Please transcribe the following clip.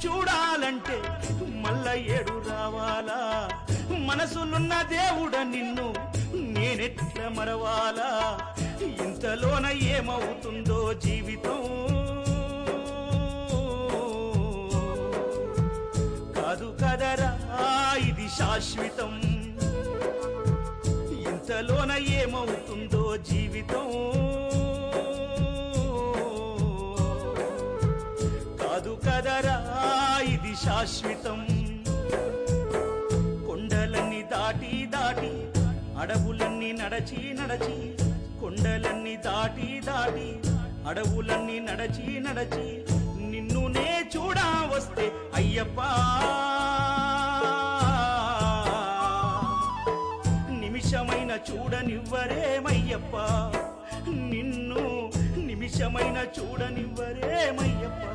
చూడాలంటే మల్ల ఏడు రావాలా మనసులున్న దేవుడ నిన్ను నేనెట్ల మరవాలా ఇంతలోన ఏమవుతుందో జీవితం కాదు కదరా ఇది శాశ్వతం ఇంతలోన ఏమవుతుందో జీవితం కాదు కదరా ఇది శాశ్వతం కొండలన్నీ దాటి దాటి అడవులన్నీ నడచి నడచి కొండలన్నీ దాటి దాటి అడవులన్నీ నడచి నడచి నిన్ను నే చూడా వస్తే అయ్యప్ప నిమిషమైన చూడనివ్వరేమయ్యప్ప నిన్ను నిమిషమైన చూడనివ్వరేమయ్యప్ప